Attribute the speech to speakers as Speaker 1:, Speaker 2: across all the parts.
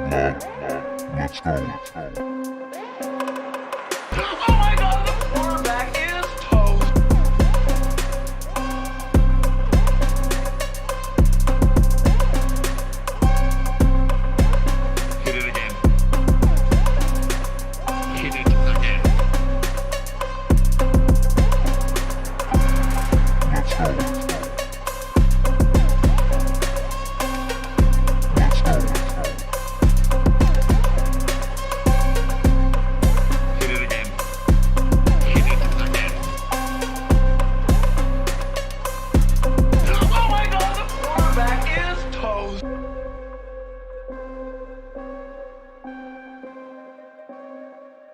Speaker 1: Let's go. Let's go.
Speaker 2: Oh my God, the quarterback is toast. Hit it again. Hit it again.
Speaker 1: Let's go. Let's go.
Speaker 2: Hit it again. Hit it again. Oh my God, the quarterback is toast.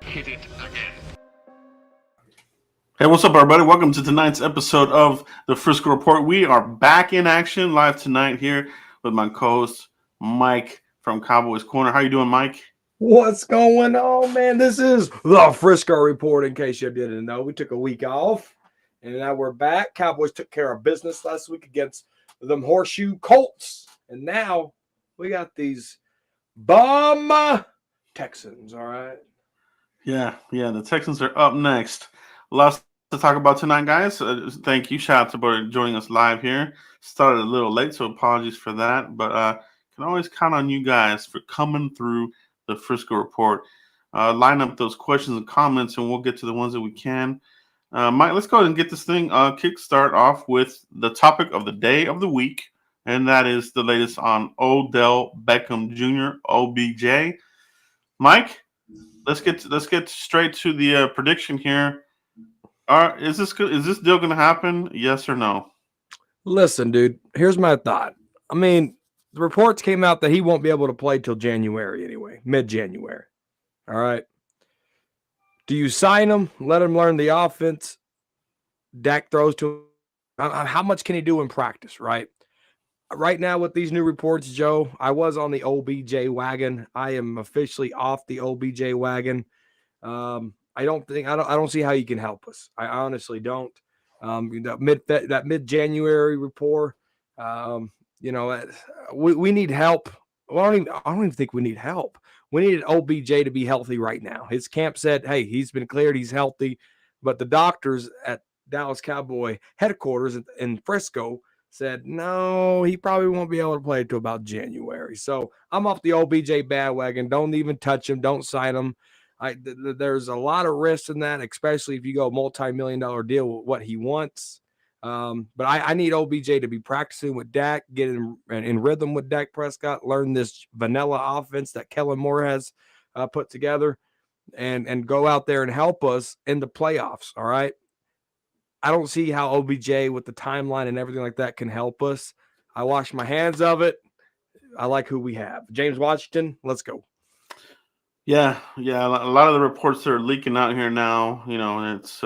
Speaker 2: Hit it again.
Speaker 3: Hey, what's up, everybody? Welcome to tonight's episode of the Frisco Report. We are back in action live tonight here with my co-host Mike from Cowboys Corner. How you doing, Mike?
Speaker 4: What's going on, man? This is the Frisco Report, in case you didn't know. We took a week off, and now we're back. Cowboys took care of business last week against them Horseshoe Colts, and now we got these bum Texans, all right?
Speaker 3: Yeah, the Texans are up next. Lots to talk about tonight, guys. Thank you. Shout out to everybody joining us live here. Started a little late, so apologies for that, but can always count on you guys for coming through the Frisco Report. Line up those questions and comments, and we'll get to the ones that we can. Mike, let's go ahead and get this thing kickstart off with the topic of the day of the week, and that is the latest on Odell Beckham Jr. (OBJ). Mike, let's get straight to the prediction here. Is this deal going to happen? Yes or no?
Speaker 4: Listen, dude, here's my thought. I mean, the reports came out that he won't be able to play till January anyway, mid-January. All right. Do you sign him, let him learn the offense? Dak throws to him. How much can he do in practice, right? Right now with these new reports, Joe, I was on the OBJ wagon. I am officially off the OBJ wagon. I don't see how he can help us. I honestly don't. That mid-January report, we need help. Well, I don't even think we need help. We needed OBJ to be healthy right now. His camp said, hey, he's been cleared, he's healthy. But the doctors at Dallas Cowboy headquarters in Frisco said, no, he probably won't be able to play until about January. So I'm off the OBJ bandwagon. Don't even touch him. Don't sign him. There's a lot of risk in that, especially if you go multi-million-dollar deal with what he wants. But I need OBJ to be practicing with Dak, get in rhythm with Dak Prescott, learn this vanilla offense that Kellen Moore has put together, and go out there and help us in the playoffs, all right? I don't see how OBJ with the timeline and everything like that can help us. I wash my hands of it. I like who we have. James Washington, let's go.
Speaker 3: Yeah. A lot of the reports that are leaking out here now, and it's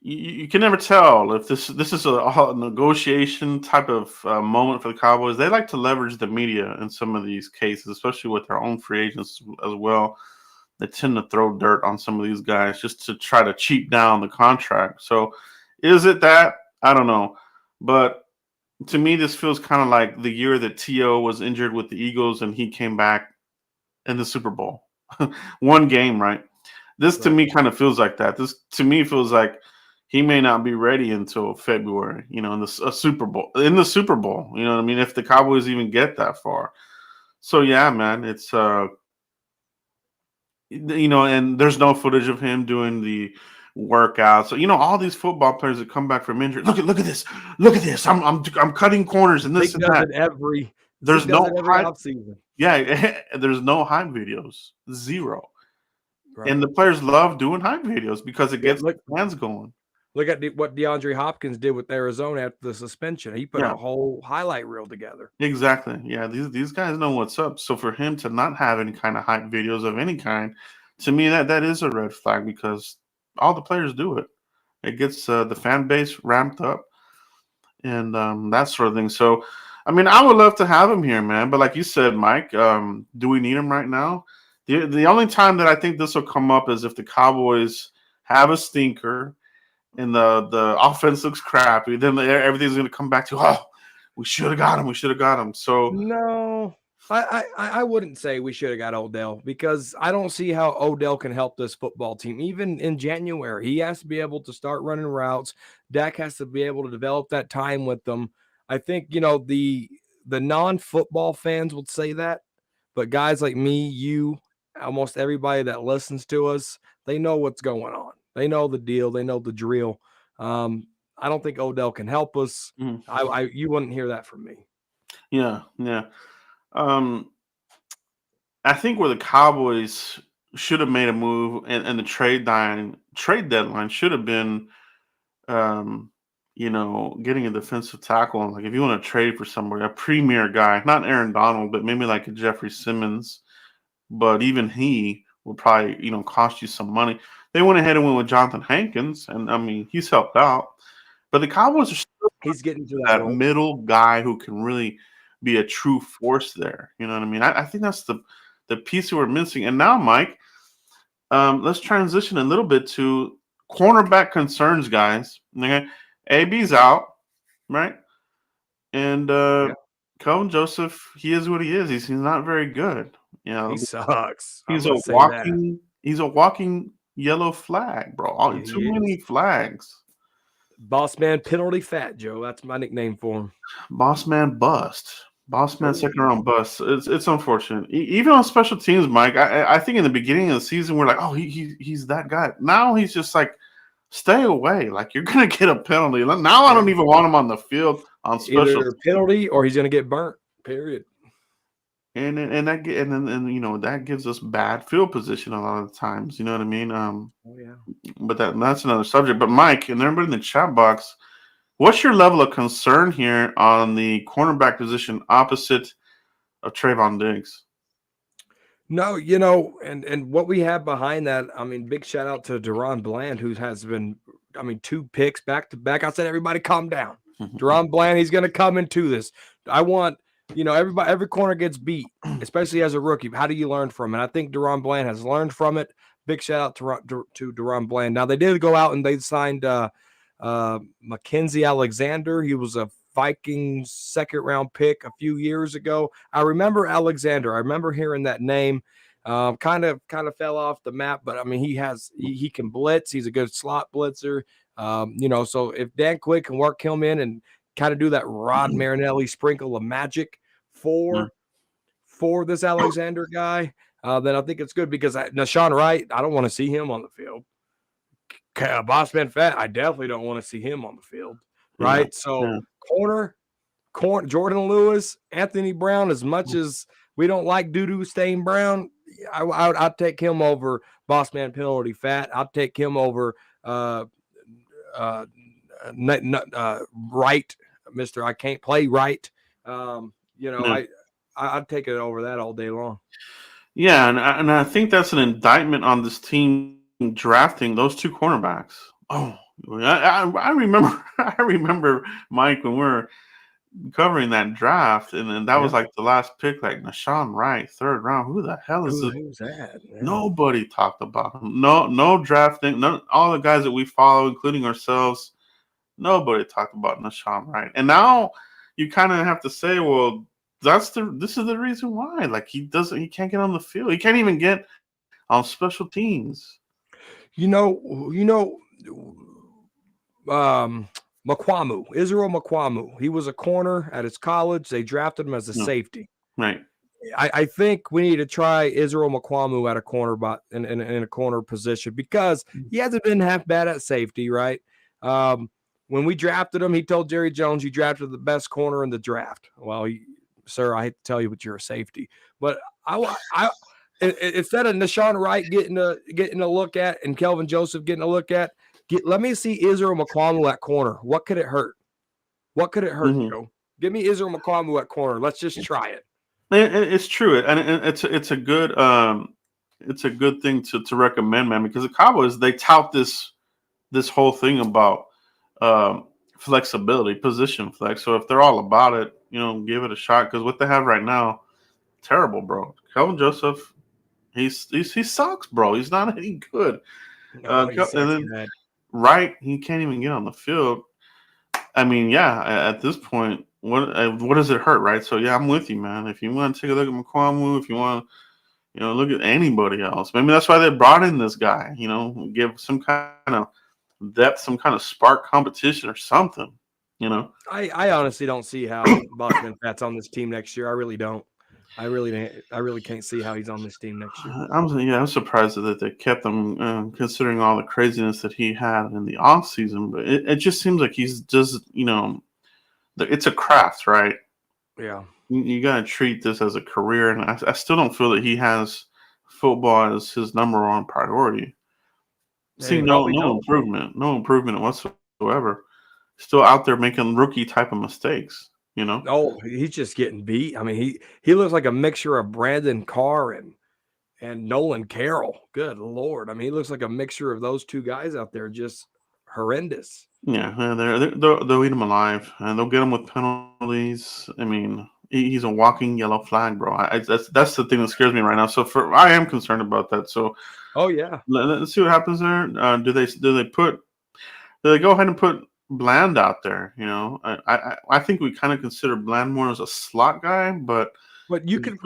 Speaker 3: you can never tell if this is a negotiation type of moment for the Cowboys. They like to leverage the media in some of these cases, especially with their own free agents as well. They tend to throw dirt on some of these guys just to try to cheap down the contract. So is it that? I don't know. But to me, this feels kind of like the year that T.O. was injured with the Eagles and he came back in the Super Bowl. One game, right? This to me kind of feels like that. This to me feels like he may not be ready until February, in the Super Bowl. In the Super Bowl, you know what I mean? If the Cowboys even get that far. So yeah, man, it's and there's no footage of him doing the workouts. So all these football players that come back from injury. Look at this. I'm cutting corners and this and that. There's no
Speaker 4: offseason.
Speaker 3: Yeah, there's no hype videos. Zero.
Speaker 4: Right.
Speaker 3: And the players love doing hype videos because it gets the fans going.
Speaker 4: Look at what DeAndre Hopkins did with Arizona after the suspension. He put a whole highlight reel together.
Speaker 3: Exactly. Yeah, these guys know what's up. So for him to not have any kind of hype videos of any kind, to me that is a red flag because all the players do it. It gets the fan base ramped up and that sort of thing. So, I mean, I would love to have him here, man. But like you said, Mike, do we need him right now? The only time that I think this will come up is if the Cowboys have a stinker and the offense looks crappy. Then everything's going to come back to, we should have got him. So
Speaker 4: no, I wouldn't say we should have got Odell because I don't see how Odell can help this football team. Even in January, he has to be able to start running routes. Dak has to be able to develop that time with them. I think the non-football fans would say that, but guys like me, you, almost everybody that listens to us, they know what's going on. They know the deal. They know the drill. I don't think Odell can help us.
Speaker 3: Mhm.
Speaker 4: You wouldn't hear that from me.
Speaker 3: Yeah, yeah. Um, I think where the Cowboys should have made a move, and the trade deadline should have been, um, getting a defensive tackle. And like if you want to trade for somebody, a premier guy, not Aaron Donald, but maybe like a Jeffrey Simmons. But even he would probably, cost you some money. They went ahead and went with Jonathan Hankins, and I mean he's helped out. But the Cowboys are still
Speaker 4: He's getting to that
Speaker 3: that
Speaker 4: role.
Speaker 3: middle guy who can really be a true force there. You know what I mean? I think that's the piece that we're missing. And now, Mike, let's transition a little bit to cornerback concerns, guys. Okay, AB's out, right? And
Speaker 4: Yeah.
Speaker 3: Kelvin Joseph, he is what he is. He's not very good.
Speaker 4: He sucks. I'm
Speaker 3: He's a
Speaker 4: gonna say that.
Speaker 3: walking yellow flag, bro.
Speaker 4: Yeah,
Speaker 3: Too
Speaker 4: he is.
Speaker 3: many flags.
Speaker 4: Boss man penalty fat, Joe. That's my nickname for him.
Speaker 3: Boss man bust. Boss man
Speaker 4: Oh,
Speaker 3: second round bust. It's unfortunate. Even on special teams, Mike. I think in the beginning of the season we're like, oh, he's that guy. Now he's just like, stay away. Like you're gonna get a penalty. Now I don't even want him on the field on special.
Speaker 4: either penalty or he's gonna get burnt. Period.
Speaker 3: And that gives us bad field position a lot of times. You know what I mean?
Speaker 4: Oh yeah.
Speaker 3: But that's another subject. But Mike and everybody in the chat box, what's your level of concern here on the cornerback position opposite of Trayvon Diggs?
Speaker 4: No, and what we have behind that, I mean, big shout out to Deron Bland, who has been, I mean, 2 picks back to back. I said, everybody calm down. Deron Bland, he's going to come into this. I want, every corner gets beat, especially as a rookie. How do you learn from it? I think Deron Bland has learned from it. Big shout out to Deron Bland. Now, they did go out and they signed Mackenzie Alexander. He was a Vikings second round pick a few years ago. I remember Alexander. I remember hearing that name. Kind of fell off the map, but I mean, he can blitz. He's a good slot blitzer. So if Dan Quick can work him in and kind of do that Rod Marinelli sprinkle of magic for this Alexander guy, then I think it's good because Nashawn Wright, I don't want to see him on the field. Boss Man Fat, I definitely don't want to see him on the field. Right.
Speaker 3: Yeah.
Speaker 4: So corner, Jordan Lewis, Anthony Brown, as much as we don't like doo-doo stain Brown, I'd take him over Boss Man Penalty Fat. I'd take him over Wright, Mr. I can't play right. I'd take it over that all day long.
Speaker 3: Yeah, and I think that's an indictment on this team drafting those 2 cornerbacks. Oh, I remember. I remember, Mike, when we were covering that draft, and then that was like the last pick, like Nashawn Wright, 3rd round. Who the hell is this?
Speaker 4: Who's that? Man?
Speaker 3: Nobody talked about him. No drafting. All the guys that we follow, including ourselves, nobody talked about Nashawn Wright. And now you kind of have to say, well, this is the reason why. Like he can't get on the field. He can't even get on special teams.
Speaker 4: Makwamu, Israel Makwamu. He was a corner at his college. They drafted him as a safety.
Speaker 3: Right.
Speaker 4: I think we need to try Israel Makwamu at a corner, but in a corner position because he hasn't been half bad at safety, right? When we drafted him, he told Jerry Jones, "You drafted the best corner in the draft." Well, sir, I hate to tell you, but you're a safety. But I instead of Nashawn Wright getting a look at and Kelvin Joseph getting a look at, let me see Israel Makwamu at corner. What could it hurt? Joe? Give me Israel Makwamu at corner. Let's just try it.
Speaker 3: It's true, and it's a good thing to recommend, man, because the Cowboys, they tout this whole thing about flexibility, position flex. So if they're all about it, give it a shot, because what they have right now, terrible, bro. Kelvin Joseph, he sucks, bro. He's not any good.
Speaker 4: No,
Speaker 3: And then Wright, he can't even get on the field. I mean, yeah, at this point, what does it hurt, right? So yeah, I'm with you, man. If you want to take a look at McQuamu, if you want to, look at anybody else, maybe that's why they brought in this guy. Give some kind of depth, some kind of spark competition or something.
Speaker 4: I honestly don't see how Buckman Pat's on this team next year. I really don't. I really can't see how he's on this team next year.
Speaker 3: I'm surprised that they kept him, considering all the craziness that he had in the off season. But it just seems like he's just, it's a craft, right?
Speaker 4: Yeah.
Speaker 3: You got to treat this as a career, and I still don't feel that he has football as his number one priority. See, no improvement, no improvement whatsoever. Still out there making rookie type of mistakes.
Speaker 4: Oh, he's just getting beat. I mean, he looks like a mixture of Brandon Carr and Nolan Carroll. Good Lord. I mean, he looks like a mixture of those two guys out there, just horrendous.
Speaker 3: Yeah, they'll eat him alive, and they'll get him with penalties. I mean, he's a walking yellow flag, bro. That's the thing that scares me right now. So I am concerned about that. So,
Speaker 4: oh yeah,
Speaker 3: let's see what happens there. Do they go ahead and put Bland out there? I think we kind of consider Bland more as a slot guy, but
Speaker 4: you could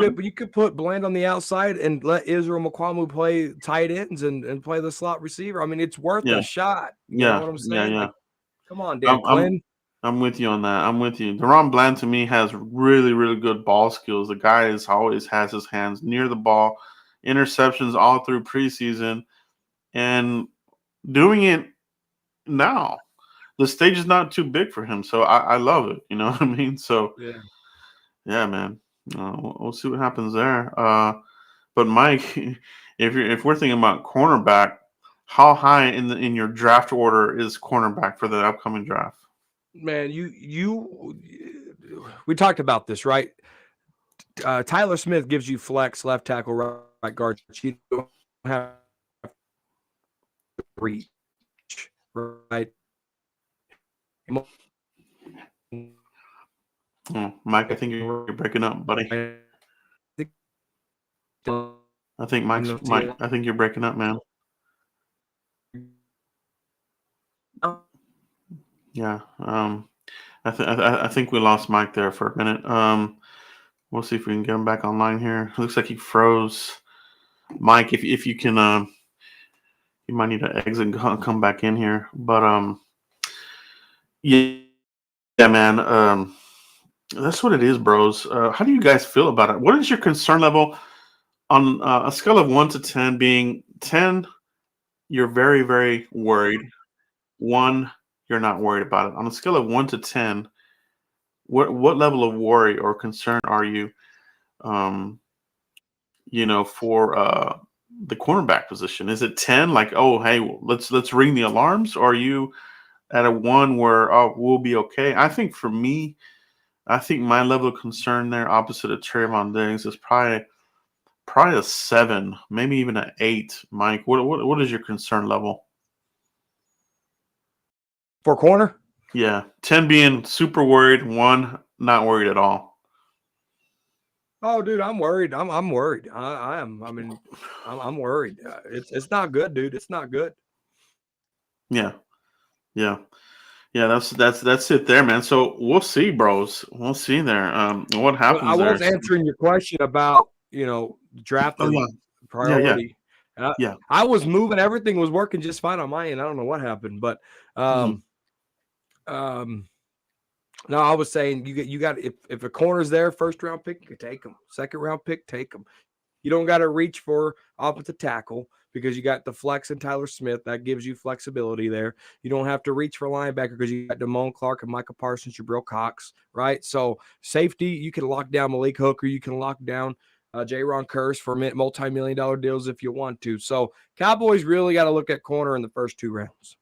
Speaker 4: put Bland on the outside and let Israel McQuamu play tight ends and play the slot receiver. I mean, it's worth a shot. You know what I'm saying?
Speaker 3: Yeah.
Speaker 4: Like, come on, Dan Quinn.
Speaker 3: I'm with you on that. I'm with you. Deron Bland to me has really, really good ball skills. The guy always has his hands near the ball, interceptions all through preseason, and doing it now. The stage is not too big for him, so I love it. You know what I mean? So yeah, man. We'll see what happens there. But Mike, if we're thinking about cornerback, how high in your draft order is cornerback for the upcoming draft?
Speaker 4: Man, we talked about this, right? Tyler Smith gives you flex, left tackle, right guard. You don't have to reach, right?
Speaker 3: Oh, Mike, I think you're breaking up, buddy. I think Mike. I think you're breaking up, man. Yeah. I think we lost Mike there for a minute. We'll see if we can get him back online here. Looks like he froze. Mike, if you can, you might need to exit and come back in here. But yeah, man. That's what it is, bros. How do you guys feel about it? What is your concern level on a scale of 1 to 10? Being 10, you're very, very worried. 1, you're not worried about it. On a scale of 1 to 10, what level of worry or concern are you, for the cornerback position? Is it 10, like, oh, hey, let's ring the alarms? Or are you at a 1 where, oh, we'll be okay? I think for me, I think my level of concern there, opposite of Trayvon Diggs, is probably a 7, maybe even an 8. Mike, what is your concern level
Speaker 4: for corner?
Speaker 3: Yeah, 10 being super worried, 1 not worried at all.
Speaker 4: Oh, dude, I'm worried. I'm worried. I am. I mean, I'm worried. It's not good, dude. It's not good.
Speaker 3: Yeah. That's it there, man. So we'll see, bros. We'll see there. What happens?
Speaker 4: I was answering your question about draft priority.
Speaker 3: Yeah.
Speaker 4: I was moving. Everything was working just fine on my end. I don't know what happened, but no, I was saying you got if a corner's there, first round pick, you can take them. Second round pick, take them. You don't got to reach for offensive tackle because you got the flex and Tyler Smith. That gives you flexibility there. You don't have to reach for linebacker because you got Damone Clark and Micah Parsons, Jabril Cox, right? So safety, you can lock down Malik Hooker. You can lock down J-Ron Curse for multi-million-dollar deals if you want to. So Cowboys really got to look at corner in the first 2 rounds.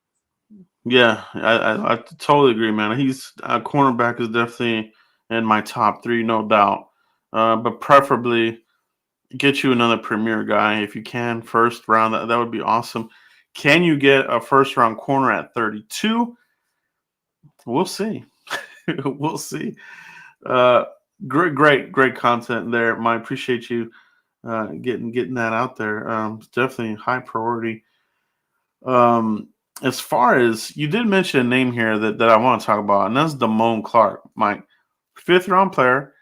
Speaker 3: Yeah, I totally agree, man. He's cornerback is definitely in my top 3, no doubt. But preferably get you another premier guy if you can. First round, that would be awesome. Can you get a first round corner at 32? We'll see. We'll see. Great content there. I appreciate you getting that out there. It's definitely high priority. As far as you did mention a name here that I want to talk about, and that's Damone Clark, Mike. 5th-round player.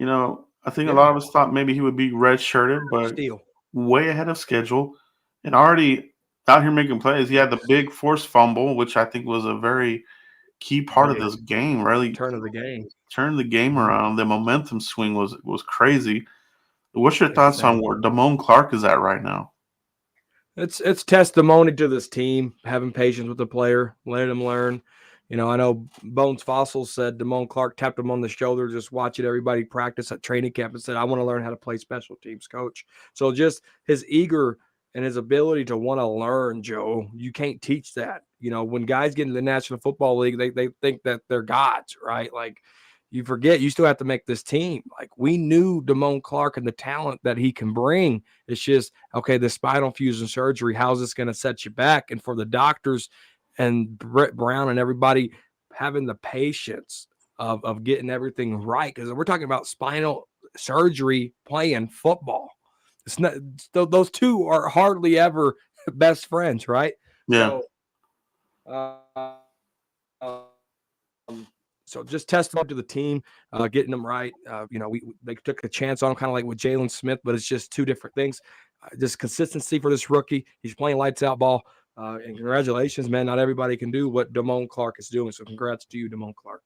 Speaker 3: I think a
Speaker 4: Yeah.
Speaker 3: lot of us thought maybe he would be red-shirted, but
Speaker 4: Steal.
Speaker 3: way ahead of schedule and already out here making plays. He had the big forced fumble, which I think was a very key part of
Speaker 4: Big
Speaker 3: this game. Really
Speaker 4: turn of the game.
Speaker 3: turned the game
Speaker 4: Mhm.
Speaker 3: around. The momentum swing was crazy. What's your thoughts on
Speaker 4: Insane.
Speaker 3: where Damone Clark is at right now?
Speaker 4: It's testimony to this team, having patience with the player, letting him learn. I know Bones Fossil said Damone Clark tapped him on the shoulder, just watching everybody practice at training camp and said, I want to learn how to play special teams, coach. So just his eager and his ability to want to learn, Joe, you can't teach that. When guys get into the National Football League, they think that they're gods, right? Like, you forget you still have to make this team. Like, we knew Damone Clark and the talent that he can bring. It's just, okay, the spinal fusion surgery, how's this going to set you back? And for the doctors and Brett Brown and everybody having the patience of getting everything right, because we're talking about spinal surgery playing football. It's not, those two are hardly ever best friends, right?
Speaker 3: Yeah.
Speaker 4: So, so just testimony to the team, getting them right. They took a chance on him, kind of like with Jalen Smith, but it's just two different things. Just consistency for this rookie. He's playing lights out ball. And congratulations, man. Not everybody can do what Damone Clark is doing. So congrats to you, Damone Clark.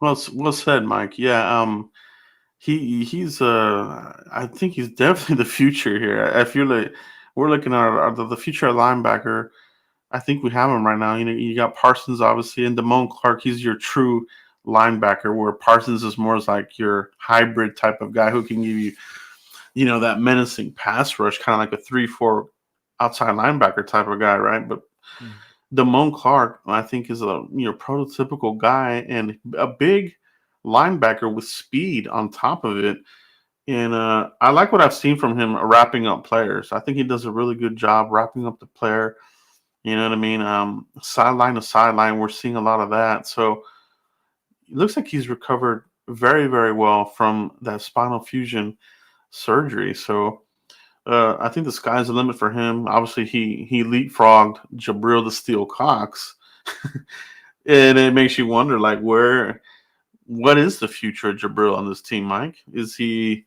Speaker 3: Well said, Mike. Yeah. He's I think he's definitely the future here. If we're looking at the future linebacker. I think we have him right now. You got Parsons obviously, and Damone Clark. He's your true linebacker, where Parsons is more like your hybrid type of guy who can give you, that menacing pass rush, kind of like a 3-4 outside linebacker type of guy, right? But Damone Clark, I think, is a prototypical guy and a big linebacker with speed on top of it. And I like what I've seen from him wrapping up players. I think he does a really good job wrapping up the player. You know what I mean? Sideline to sideline, we're seeing a lot of that. So it looks like he's recovered very, very well from that spinal fusion surgery. So I think the sky's the limit for him. Obviously, he leapfrogged Jabril the Steel Cox, and it makes you wonder, like, what is the future of Jabril on this team, Mike? Is he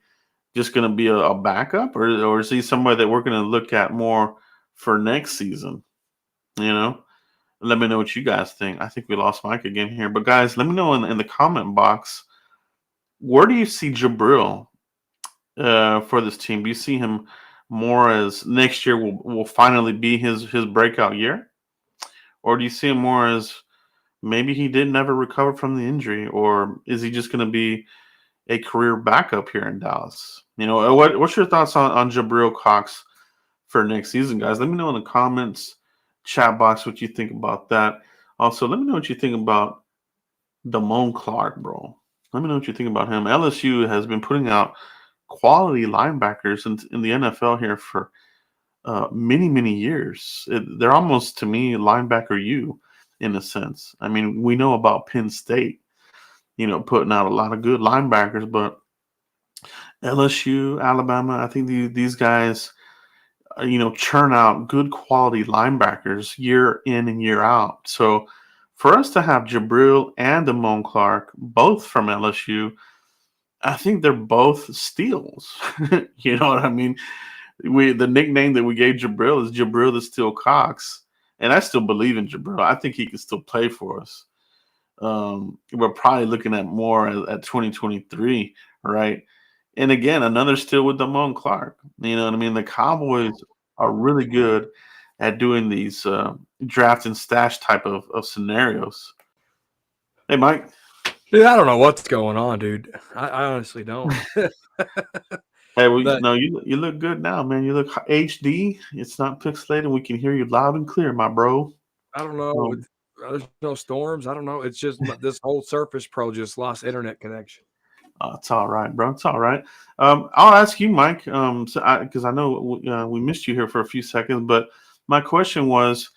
Speaker 3: just going to be a backup, or is he somebody that we're going to look at more for next season? Let me know what you guys think. I think we lost Mike again here. But guys, let me know in the comment box, where do you see Jabril for this team? Do you see him more as next year will finally be his breakout year? Or do you see him more as maybe he didn't ever recover from the injury? Or is he just going to be a career backup here in Dallas? What's your thoughts on Jabril Cox for next season, guys? Let me know in the comments chat box what you think about that. Also, let me know what you think about Damone Clark, bro. Let me know what you think about him. LSU has been putting out quality linebackers in the NFL here for many, many years. They're almost, to me, linebacker U in a sense. I mean, we know about Penn State, putting out a lot of good linebackers, but LSU, Alabama, I think these guys churn out good quality linebackers year in and year out. So for us to have Jabril and Damone Clark, both from LSU, I think they're both steals. You know what I mean? The nickname that we gave Jabril is Jabril the Steel Cox. And I still believe in Jabril. I think he can still play for us. We're probably looking at more at 2023, right? And again, another steal with Damone Clark. You know what I mean? The Cowboys are really good at doing these draft and stash type of scenarios. Hey, Mike.
Speaker 4: Dude, I don't know what's going on, dude. I honestly don't.
Speaker 3: Hey,
Speaker 4: But
Speaker 3: you look good now, man. You look HD. It's not pixelated. We can hear you loud and clear, my bro.
Speaker 4: I don't know. There's no storms. I don't know. It's just this whole Surface Pro just lost internet connection.
Speaker 3: It's all right, bro. It's all right. I'll ask you, Mike, because I know we missed you here for a few seconds, but my question was,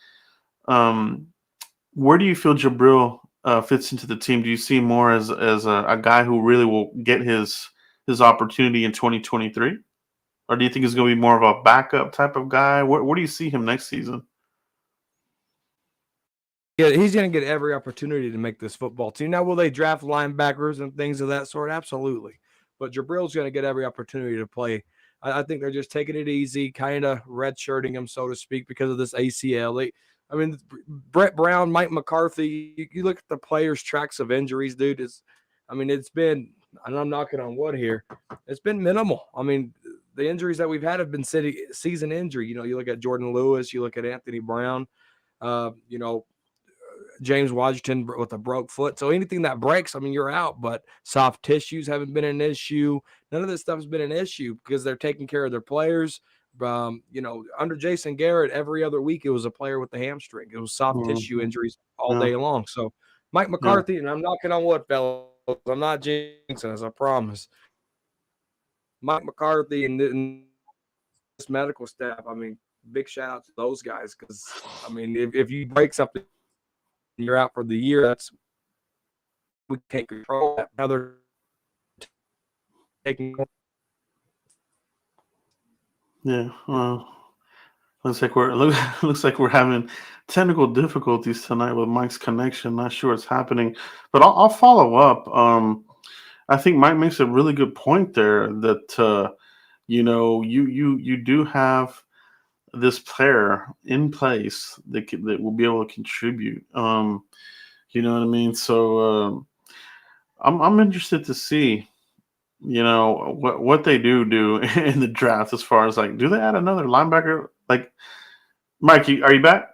Speaker 3: where do you feel Jabril fits into the team? Do you see him more as a guy who really will get his opportunity in 2023, or do you think he's going to be more of a backup type of guy? Where do you see him next season?
Speaker 4: he's going to get every opportunity to make this football team. Now, will they draft linebackers and things of that sort? Absolutely. But Jabril's going to get every opportunity to play. I think they're just taking it easy, kind of redshirting him, so to speak, because of this ACL. I mean, Brett Brown, Mike McCarthy, you look at the players' tracks of injuries, dude. It's been, and I'm knocking on wood here, it's been minimal. I mean, the injuries that we've had have been season injury. You look at Jordan Lewis, you look at Anthony Brown, James Washington with a broke foot. So anything that breaks, you're out. But soft tissues haven't been an issue. None of this stuff has been an issue because they're taking care of their players. Under Jason Garrett, every other week it was a player with the hamstring. It was soft tissue injuries all day long. So Mike McCarthy, and I'm knocking on wood, fellas. I'm not jinxing us, I promise. Mike McCarthy and this medical staff, big shout out to those guys because, if you break something, you're out for the year. We can't control that. Now they're taking.
Speaker 3: Yeah, looks like we're having technical difficulties tonight with Mike's connection. Not sure what's happening, but I'll follow up. I think Mike makes a really good point there that you do have this player in place that will be able to contribute. You know what I mean? So I'm interested to see, what they do in the draft as far as do they add another linebacker? Like, Mike, are you back?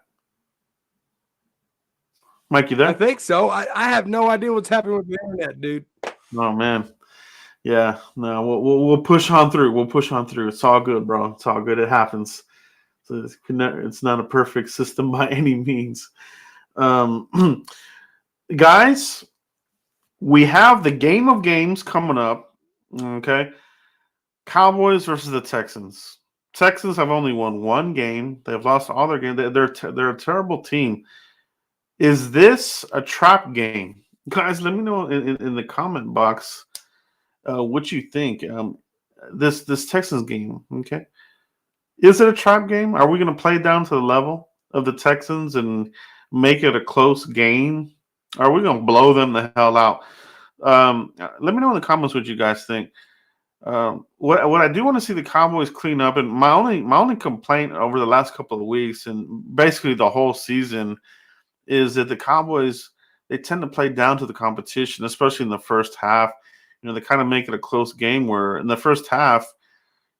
Speaker 3: Mike, you there?
Speaker 4: I think so. I have no idea what's happening with the internet, dude.
Speaker 3: Oh man, yeah. No, we'll push on through. We'll push on through. It's all good, bro. It's all good. It happens. So it's not a perfect system by any means. Guys, we have the game of games coming up. Okay, Cowboys versus the Texans. Texans have only won one game. They've lost all their games. They're a terrible team. Is this a trap game? Guys, let me know in the comment box what you think. This Texans game, okay? Is it a trap game? Are we going to play down to the level of the Texans and make it a close game? Are we going to blow them the hell out? Let me know in the comments what you guys think. What I do want to see the Cowboys clean up, and my only complaint over the last couple of weeks and basically the whole season is that the Cowboys, they tend to play down to the competition, especially in the first half. They kind of make it a close game where in the first half,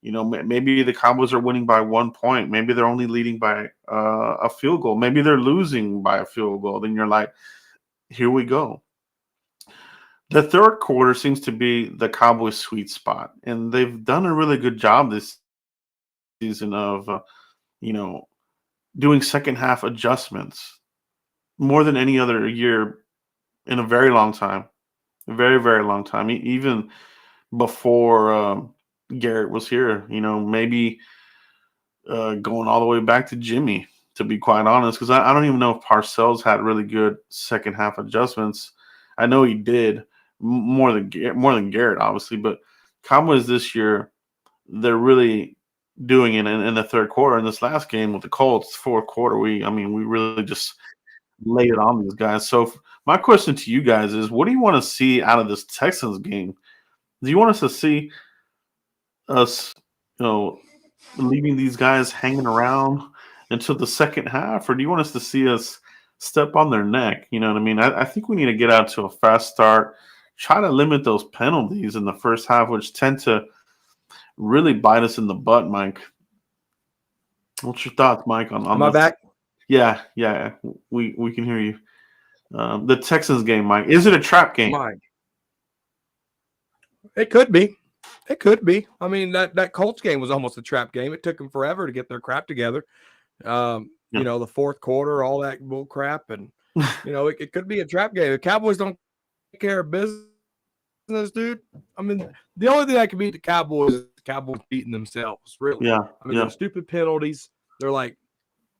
Speaker 3: maybe the Cowboys are winning by 1 point. Maybe they're only leading by a field goal. Maybe they're losing by a field goal. Then you're like, here we go. The third quarter seems to be the Cowboys' sweet spot, and they've done a really good job this season of, doing second half adjustments more than any other year in a very long time, a very, very long time. Even before Garrett was here, maybe going all the way back to Jimmy, to be quite honest, because I don't even know if Parcells had really good second half adjustments. I know he did more than Garrett, obviously, but Cowboys this year, they're really doing it in the third quarter. In this last game with the Colts, fourth quarter, we really just laid it on these guys. So my question to you guys is, what do you want to see out of this Texans game? Do you want us to see us, leaving these guys hanging around until the second half, or do you want us to see us step on their neck? You know what I mean? I think we need to get out to a fast start, try to limit those penalties in the first half, which tend to really bite us in the butt, Mike. What's your thoughts, Mike, on
Speaker 4: Am I
Speaker 3: this?
Speaker 4: back?
Speaker 3: Yeah. We can hear you. The Texans game, Mike. Is it a trap game?
Speaker 4: Mike. It could be. It could be. That Colts game was almost a trap game. It took them forever to get their crap together. The fourth quarter, all that bull crap. And, it could be a trap game. The Cowboys don't take care of business, dude. The only thing that can beat the Cowboys is the Cowboys beating themselves, really.
Speaker 3: Yeah.
Speaker 4: The stupid penalties. They're like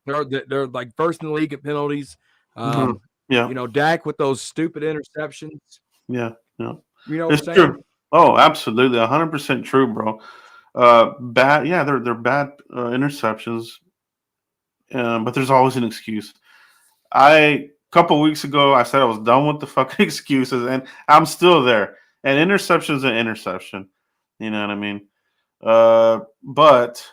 Speaker 4: first in the league at penalties. Dak with those stupid interceptions.
Speaker 3: Yeah.
Speaker 4: You know what
Speaker 3: It's
Speaker 4: I'm saying?
Speaker 3: true. Oh, absolutely. 100% true, bro. Bad. Yeah, they're bad interceptions. But there's always an excuse. I couple weeks ago, I said I was done with the fucking excuses, and I'm still there. And interception's an interception. You know what I mean? But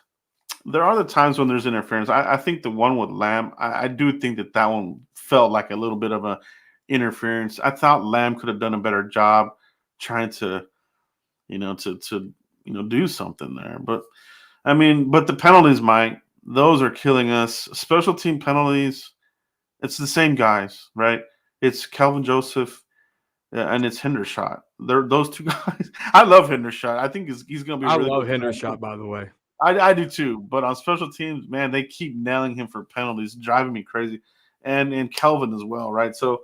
Speaker 3: there are the times when there's interference. I think the one with Lamb, I do think that one felt like a little bit of a interference. I thought Lamb could have done a better job trying to, do something there. But I mean, but the penalties, Mike, those are killing us. Special team penalties, it's the same guys, right? It's Calvin Joseph and it's Hendershot. They're those two guys. I love Hendershot. I think he's going to be.
Speaker 4: I
Speaker 3: really
Speaker 4: love
Speaker 3: good.
Speaker 4: Hendershot, by the way.
Speaker 3: I do too. But on special teams, man, they keep nailing him for penalties, driving me crazy, and Calvin as well, right? So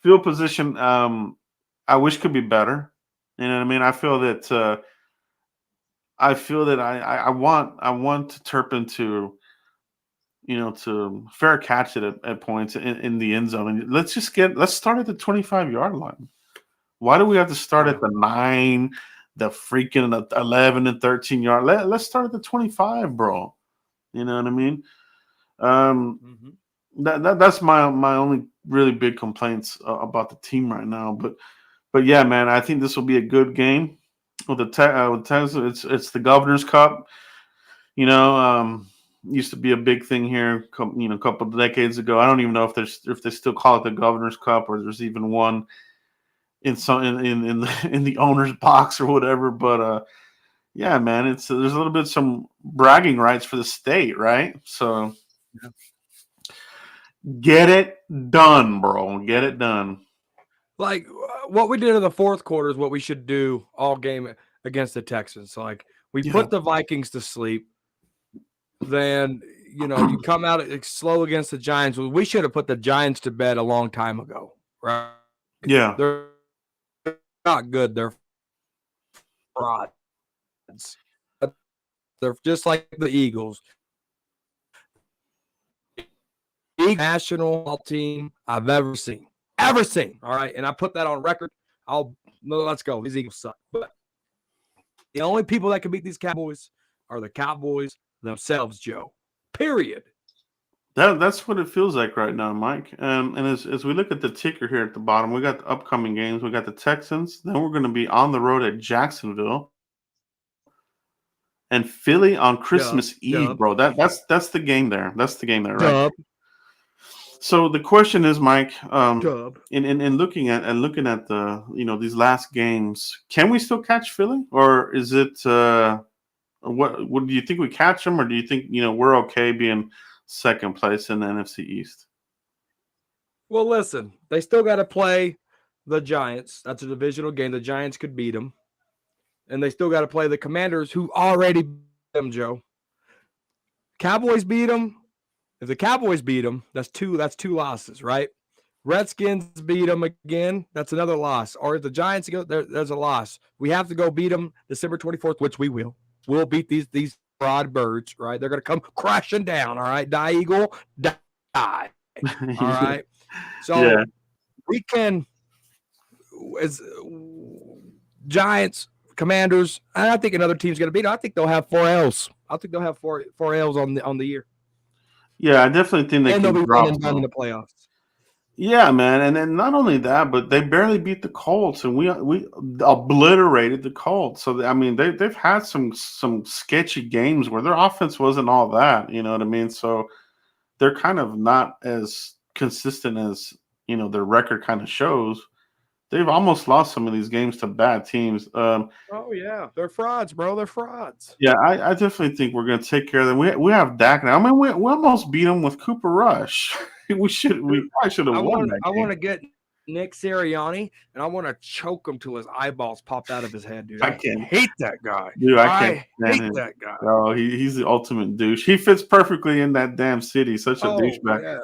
Speaker 3: field position, I wish could be better. You know what I mean? I feel that. I want Turpin to, to fair catch it at points in the end zone. And let's start at the 25-yard line. Why do we have to start at the 9, the freaking 11 and 13-yard? Let's start at the 25, bro. You know what I mean? That's my only really big complaints about the team right now. But yeah, man, I think this will be a good game. With the Texans, it's the Governor's Cup. Used to be a big thing here, a couple of decades ago. I don't even know if they still call it the Governor's Cup or there's even one in the owner's box or whatever. But yeah, man, there's a little bit some bragging rights for the state, right? So get it done, bro. Get it done.
Speaker 4: Like what we did in the fourth quarter is what we should do all game against the Texans. Like we put the Vikings to sleep. Then, you come out slow against the Giants. We should have put the Giants to bed a long time ago, right?
Speaker 3: Yeah.
Speaker 4: They're not good. They're frauds. They're just like the Eagles. National team I've ever seen. All right. And I put that on record. Let's go. These Eagles suck. But the only people that can beat these Cowboys are the Cowboys themselves, Joe. Period.
Speaker 3: That's what it feels like right now, Mike. And as we look at the ticker here at the bottom, we got the upcoming games. We got the Texans. Then we're going to be on the road at Jacksonville. And Philly on Christmas Eve, bro. That's the game there. That's the game there, right? So the question is, Mike, in looking at the these last games, can we still catch Philly, or is it what do you think, we catch them, or do you think we're okay being second place in the NFC East?
Speaker 4: Well, listen, they still got to play the Giants. That's a divisional game. The Giants could beat them, and they still got to play the Commanders, who already beat them. Joe, Cowboys beat them. If the Cowboys beat them, that's two losses, right? Redskins beat them again, that's another loss. Or if the Giants go, there's a loss. We have to go beat them December 24th, which we will. We'll beat these fraud birds, right? They're going to come crashing down, all right? Die, Eagle, die. All right? So we can, as Giants, Commanders, and I think another team's going to beat them. I think they'll have 4 L's. I think they'll have four L's on the year.
Speaker 3: Yeah, I definitely think they can drop
Speaker 4: them in the playoffs.
Speaker 3: Yeah, man, and then not only that, but they barely beat the Colts, and we obliterated the Colts. So I mean, they've had some sketchy games where their offense wasn't all that. You know what I mean? So they're kind of not as consistent as their record kind of shows. They've almost lost some of these games to bad teams.
Speaker 4: Oh yeah, they're frauds, bro. They're frauds.
Speaker 3: Yeah, I definitely think we're going to take care of them. We have Dak now. I mean, we almost beat them with Cooper Rush. We probably should have won that game.
Speaker 4: I want to get Nick Sirianni, and I want to choke him till his eyeballs popped out of his head, dude. I hate that guy.
Speaker 3: Dude, I hate
Speaker 4: that guy.
Speaker 3: Oh, he's the ultimate douche. He fits perfectly in that damn city. Such a douchebag. Yeah.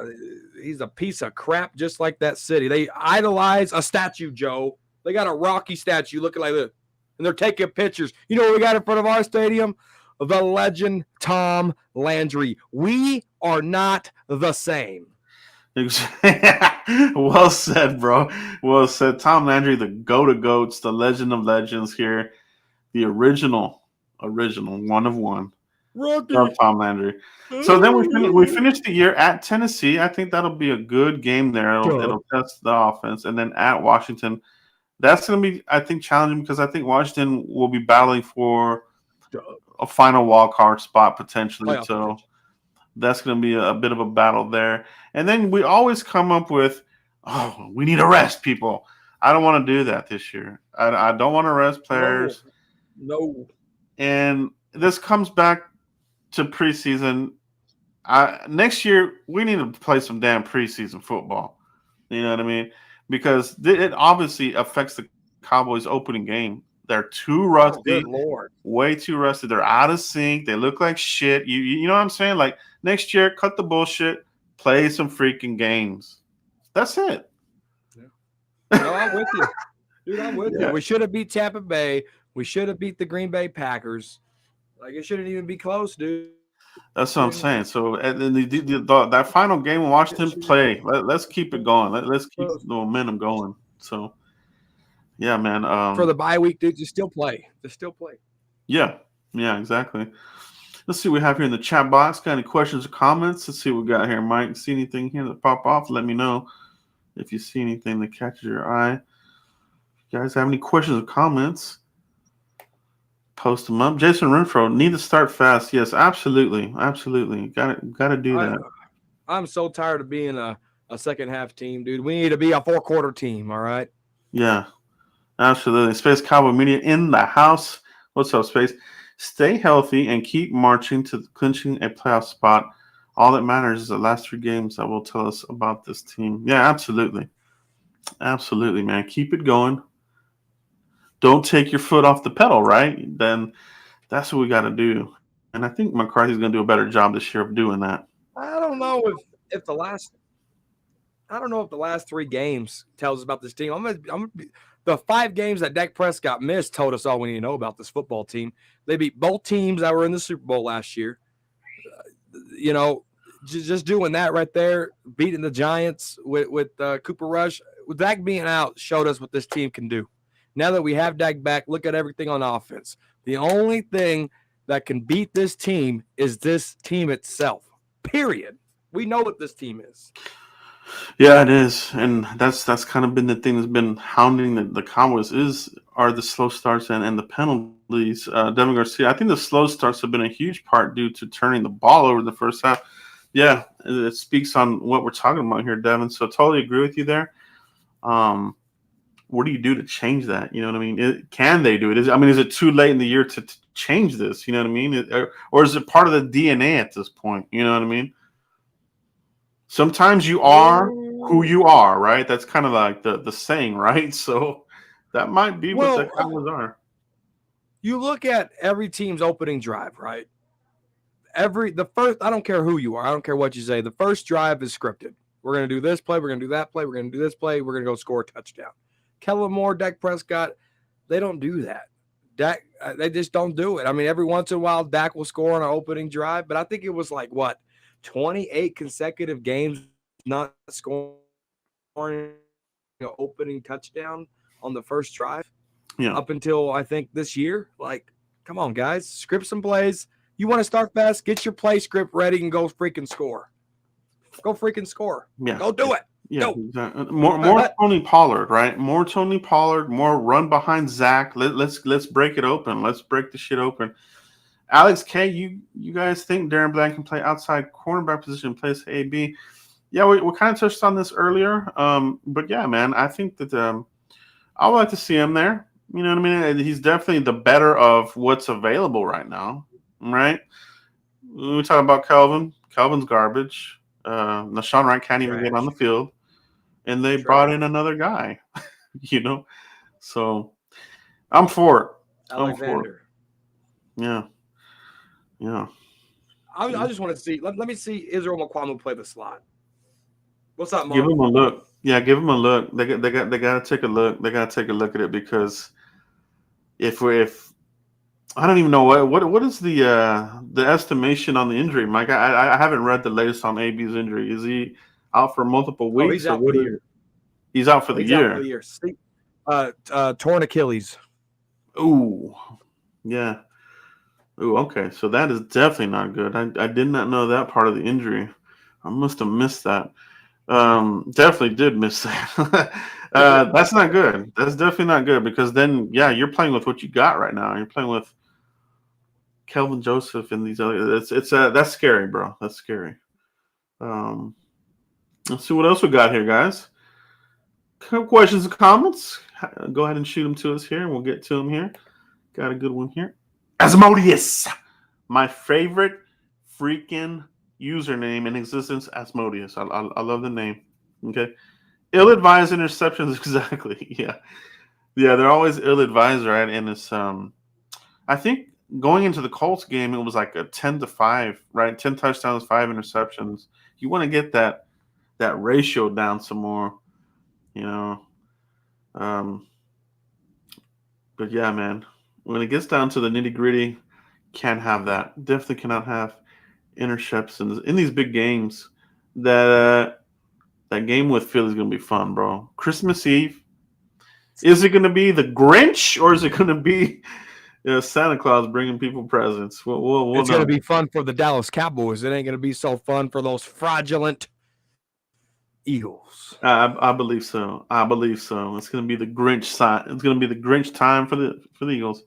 Speaker 4: He's a piece of crap, just like that city. They idolize a statue, Joe. They got a Rocky statue looking like this, and they're taking pictures. You know what we got in front of our stadium? The legend Tom Landry. We are not the same.
Speaker 3: Well said, bro. Well said. Tom Landry, the GOAT of GOATs, the legend of legends here. The original, one of one. Love Tom Landry. So then we finished the year at Tennessee. I think that'll be a good game there. It'll test the offense, and then at Washington, that's going to be, I think, challenging because I think Washington will be battling for a final wild card spot potentially.
Speaker 4: Playoff
Speaker 3: So
Speaker 4: potential.
Speaker 3: that's going to be a bit of a battle there. And then we always come up with, oh, we need to rest people. I don't want to do that this year. I don't want to rest players.
Speaker 4: No.
Speaker 3: And this comes back to preseason. Next year, we need to play some damn preseason football. You know what I mean? Because it obviously affects the Cowboys' opening game. They're too rusty.
Speaker 4: Good Lord.
Speaker 3: Way too rusty. They're out of sync. They look like shit. You know what I'm saying? Like, next year, cut the bullshit. Play some freaking games. That's it.
Speaker 4: No, I'm with you. Dude, I'm with you. We should have beat Tampa Bay. We should have beat the Green Bay Packers. Like, it shouldn't even be close, dude.
Speaker 3: That's what I'm saying. So that final game in Washington, play. Let's keep it going. Let's keep the momentum going. So, yeah, man.
Speaker 4: For the bye week, dude, just still play.
Speaker 3: Yeah, exactly. Let's see what we have here in the chat box. Got any questions or comments? Let's see what we got here, Mike. See anything here that pop off? Let me know if you see anything that catches your eye. If you guys have any questions or comments, post them up. Jason Renfro, need to start fast. Yes, absolutely. Got to do that.
Speaker 4: I'm so tired of being a second half team, dude. We need to be a 4-quarter team, all right?
Speaker 3: Yeah, absolutely. Space Cowboy Media in the house. What's up, Space? Stay healthy and keep marching to clinching a playoff spot. All that matters is the last 3 games that will tell us about this team. Yeah, absolutely. Absolutely, man. Keep it going. Don't take your foot off the pedal, right? Then that's what we got to do. And I think McCarthy's going to do a better job this year of doing that.
Speaker 4: I don't know if the last 3 games tells us about this team. The 5 games that Dak Prescott missed told us all we need to know about this football team. They beat both teams that were in the Super Bowl last year. Just doing that right there, beating the Giants with Cooper Rush, with Dak being out, showed us what this team can do. Now that we have Dak back, look at everything on offense. The only thing that can beat this team is this team itself, period. We know what this team is.
Speaker 3: Yeah, it is. And that's kind of been the thing that's been hounding the Cowboys are the slow starts and the penalties. Devin Garcia, I think the slow starts have been a huge part due to turning the ball over in the first half. Yeah, it speaks on what we're talking about here, Devin. So totally agree with you there. What do you do to change that? You know what I mean? Can they do it? Is it too late in the year to change this? You know what I mean? Or is it part of the DNA at this point? You know what I mean? Sometimes you are who you are, right? That's kind of like the saying, right? So that might be what the Cowboys are.
Speaker 4: You look at every team's opening drive, right? The first, I don't care who you are. I don't care what you say. The first drive is scripted. We're going to do this play. We're going to do that play. We're going to do this play. We're going to go score a touchdown. Kellen Moore, Dak Prescott, they don't do that. They just don't do it. I mean, every once in a while, Dak will score on an opening drive, but I think it was 28 consecutive games not scoring an opening touchdown on the first drive.
Speaker 3: Yeah.
Speaker 4: Up until I think this year. Come on, guys, script some plays. You want to start fast? Get your play script ready and go freaking score. Go freaking score.
Speaker 3: Yeah.
Speaker 4: Go do it.
Speaker 3: Yeah, exactly. More Tony Pollard, right? More Tony Pollard, more run behind Zach. Let's break it open. Let's break the shit open. Alex K, you guys think Darren Bland can play outside cornerback position in place of AB? Yeah, we kind of touched on this earlier. But yeah, man, I think that I would like to see him there. You know what I mean? He's definitely the better of what's available right now, right? We talk about Kelvin. Kelvin's garbage. Nashawn Wright can't even get on the field. And they brought in another guy, So I'm for it.
Speaker 4: Alexander.
Speaker 3: Yeah.
Speaker 4: I just want to see. Let me see Israel Mukuamu play the slot. What's up, Mark?
Speaker 3: Give him a look. Yeah, give him a look. They got to take a look. They got to take a look at it because if I don't even know what is the estimation on the injury, Mike. I haven't read the latest on AB's injury. Is he out for multiple weeks?
Speaker 4: He's out for the year.
Speaker 3: He's out for the year.
Speaker 4: Torn Achilles.
Speaker 3: Ooh, yeah. Ooh, okay. So that is definitely not good. I did not know that part of the injury. I must have missed that. Definitely did miss that. That's not good. That's definitely not good because then, yeah, you're playing with what you got right now. You're playing with Kelvin Joseph and these other. It's that's scary, bro. That's scary. Um, let's see what else we got here, guys. Questions and comments? Go ahead and shoot them to us here, and we'll get to them here. Got a good one here. Asmodeus, my favorite freaking username in existence. Asmodeus. I love the name. Okay. Ill-advised interceptions, exactly. Yeah, yeah, they're always ill-advised, right? And it's I think going into the Colts game, it was like a 10-5, right? 10 touchdowns, 5 interceptions. You want to get that ratio down some more, you know. Um, but yeah, man, when it gets down to the nitty-gritty, can't have that. Definitely cannot have interceptions in these big games. That game with Philly is gonna be fun, bro. Christmas Eve. Is it gonna be the Grinch or is it gonna be Santa Claus bringing people presents? We'll
Speaker 4: It's going to
Speaker 3: know.
Speaker 4: be fun for the Dallas Cowboys. It ain't going to be so fun for those fraudulent Eagles.
Speaker 3: I believe so. I believe so. It's gonna be the Grinch side. It's gonna be the Grinch time for the Eagles.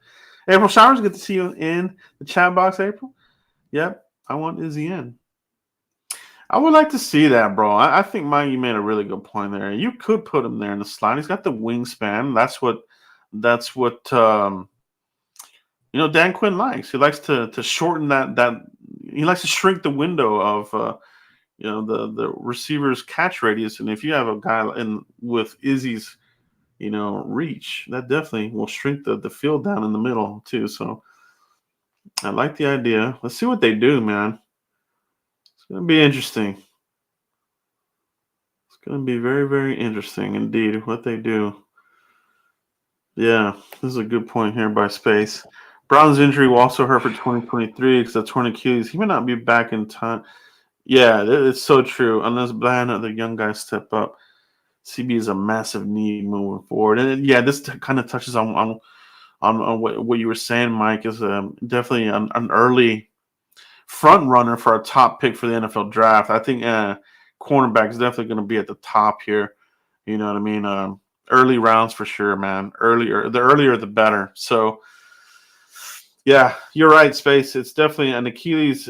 Speaker 3: April Showers, good to see you in the chat box, April. Yep, I want Izzy in. I would like to see that, bro. I think Mike, you made a really good point there. You could put him there in the slot. He's got the wingspan. That's what Dan Quinn likes. He likes to shorten that he likes to shrink the window of the receiver's catch radius. And if you have a guy in with Izzy's reach, that definitely will shrink the field down in the middle too. So I like the idea. Let's see what they do, man. It's gonna be interesting. It's gonna be very, very interesting indeed what they do. Yeah, this is a good point here by Space. Brown's injury will also hurt for 2023 because the torn Achilles. He may not be back in time. Yeah, it's so true. Unless Bland or the young guys step up, CB is a massive need moving forward. And yeah, this kind of touches on what you were saying, Mike. Is definitely an early front runner for a top pick for the NFL draft. I think cornerback is definitely going to be at the top here. You know what I mean? Early rounds for sure, man. The earlier the better. So yeah, you're right, Space. It's definitely an Achilles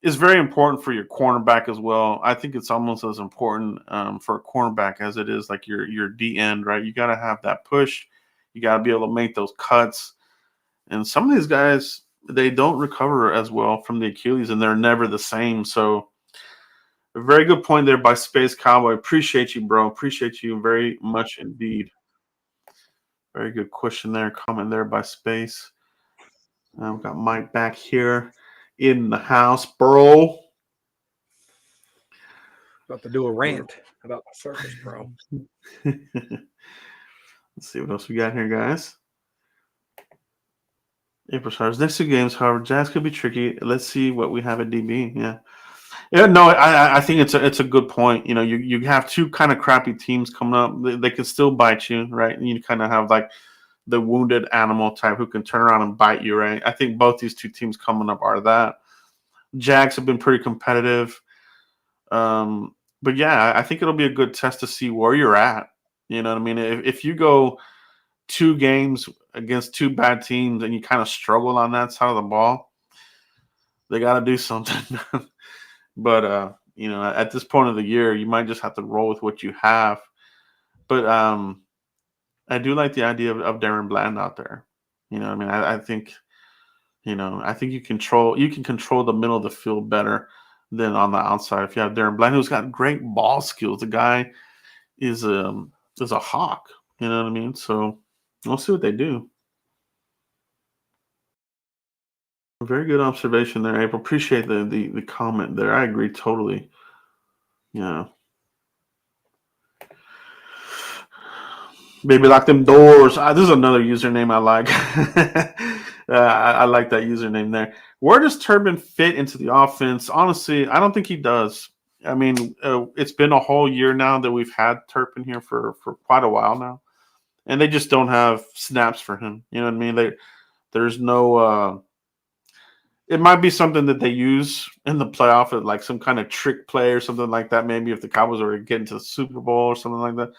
Speaker 3: is very important for your cornerback as well. I think it's almost as important for a cornerback as it is like your D end, right? You got to have that push. You got to be able to make those cuts. And some of these guys, they don't recover as well from the Achilles, and they're never the same. So a very good point there by Space Cowboy. Appreciate you, bro. Appreciate you very much indeed. Very good question there. Comment there by Space. I've got Mike back here in the house, bro.
Speaker 4: About to do a rant about my circus, bro.
Speaker 3: Let's see what else we got here, guys. April Stars. Next 2 games, however, Jazz could be tricky. Let's see what we have at DB. Yeah. Yeah, no, I think it's a good point. You have 2 kind of crappy teams coming up. They can still bite you, right? And you kind of have like the wounded animal type who can turn around and bite you, right? I think both these 2 teams coming up are that. Jags have been pretty competitive. But yeah, I think it'll be a good test to see where you're at. You know what I mean? If you go 2 games against 2 bad teams and you kind of struggle on that side of the ball, they got to do something. But at this point of the year, you might just have to roll with what you have. But I do like the idea of Darren Bland out there. You know, what I mean, I think, I think you can control the middle of the field better than on the outside. If you have Darren Bland, who's got great ball skills, the guy is a hawk. You know what I mean? So we'll see what they do. Very good observation there, April. Appreciate the comment there. I agree totally. Yeah. Baby, lock them doors. This is another username I like. I like that username there. Where does Turbin fit into the offense? Honestly, I don't think he does. I mean, it's been a whole year now that we've had Turpin here for quite a while now, and they just don't have snaps for him. You know what I mean? There's no It might be something that they use in the playoff, like some kind of trick play or something like that. Maybe if the Cowboys were to get into the Super Bowl or something like that.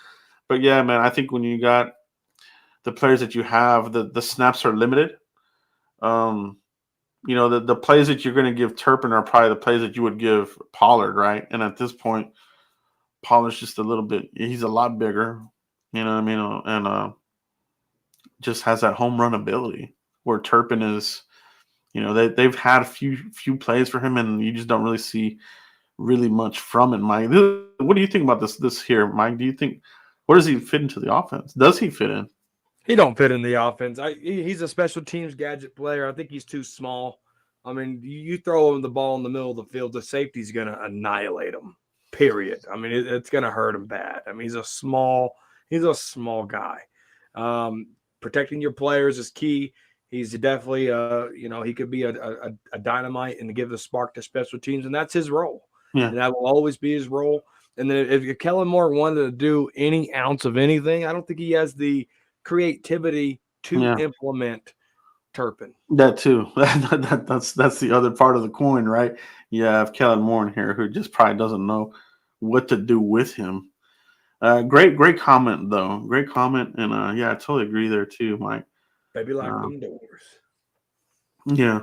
Speaker 3: But yeah, man, I think when you got the players that you have, the snaps are limited. Um, the plays that you're going to give Turpin are probably the plays that you would give Pollard, right? And at this point, Pollard's just a little bit. He's a lot bigger, you know what I mean, and just has that home run ability. Where Turpin is, they've had a few plays for him, and you just don't really see really much from it, Mike. What do you think about this here, Mike? Do you think where does he fit into the offense? Does he fit in?
Speaker 4: He don't fit in the offense. He's a special teams gadget player. I think he's too small. I mean, you throw him the ball in the middle of the field, the safety's going to annihilate him. Period. I mean, it's going to hurt him bad. I mean, he's a small guy. Protecting your players is key. He's definitely, he could be a dynamite and give the spark to special teams, and that's his role.
Speaker 3: Yeah.
Speaker 4: And that will always be his role. And then if Kellen Moore wanted to do any ounce of anything, I don't think he has the creativity to implement Turpin.
Speaker 3: That too. That's the other part of the coin, right? You have Kellen Moore in here who just probably doesn't know what to do with him. Great comment though. Great comment, and I totally agree there too, Mike.
Speaker 4: Baby lock them doors.
Speaker 3: Yeah.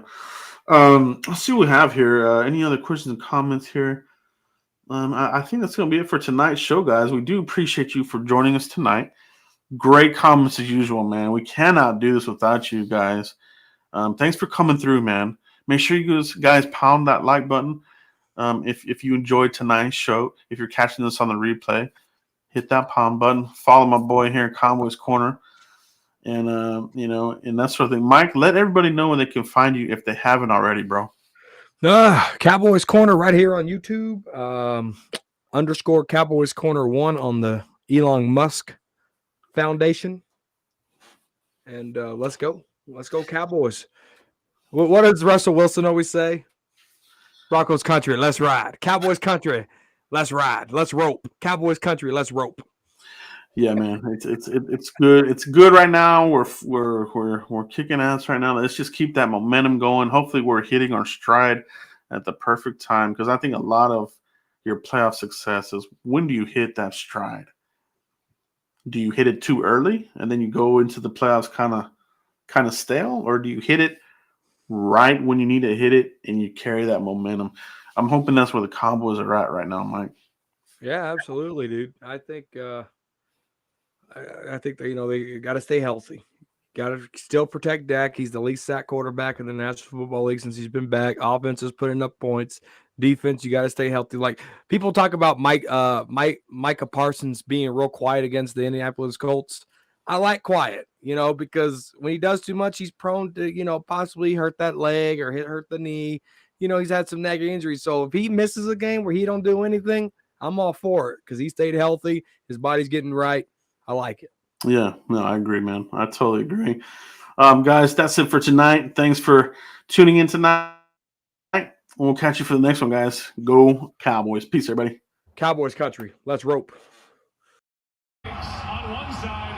Speaker 3: Let's see what we have here. Any other questions and comments here? I think that's going to be it for tonight's show, guys. We do appreciate you for joining us tonight. Great comments as usual, man. We cannot do this without you guys. Thanks for coming through, man. Make sure you guys pound that like button. If you enjoyed tonight's show, if you're catching this on the replay, hit that pound button. Follow my boy here in Cowboys Corner. And, and that sort of thing. Mike, let everybody know where they can find you if they haven't already, bro.
Speaker 4: Cowboys Corner right here on YouTube. _ Cowboys Corner 1 on the Elon Musk Foundation. And let's go. Let's go, Cowboys. What does Russell Wilson always say? Broncos country, let's ride. Cowboys country, let's ride. Let's rope. Cowboys country, let's rope.
Speaker 3: Yeah, man, it's good. It's good right now. We're kicking ass right now. Let's just keep that momentum going. Hopefully, we're hitting our stride at the perfect time, because I think a lot of your playoff success is when do you hit that stride? Do you hit it too early and then you go into the playoffs kind of stale, or do you hit it right when you need to hit it and you carry that momentum? I'm hoping that's where the Cowboys are at right now, Mike.
Speaker 4: Yeah, absolutely, dude. I think I think that, they got to stay healthy. Got to still protect Dak. He's the least sacked quarterback in the National Football League since he's been back. Offense is putting up points. Defense, you got to stay healthy. Like, people talk about Micah Parsons being real quiet against the Indianapolis Colts. I like quiet, because when he does too much, he's prone to, possibly hurt that leg or hurt the knee. He's had some nagging injuries. So if he misses a game where he don't do anything, I'm all for it, because he stayed healthy. His body's getting right. I like it.
Speaker 3: Yeah, no, I agree, man. I totally agree. Guys, that's it for tonight. Thanks for tuning in tonight. We'll catch you for the next one, guys. Go Cowboys. Peace, everybody.
Speaker 4: Cowboys country. Let's rope.
Speaker 5: On one side.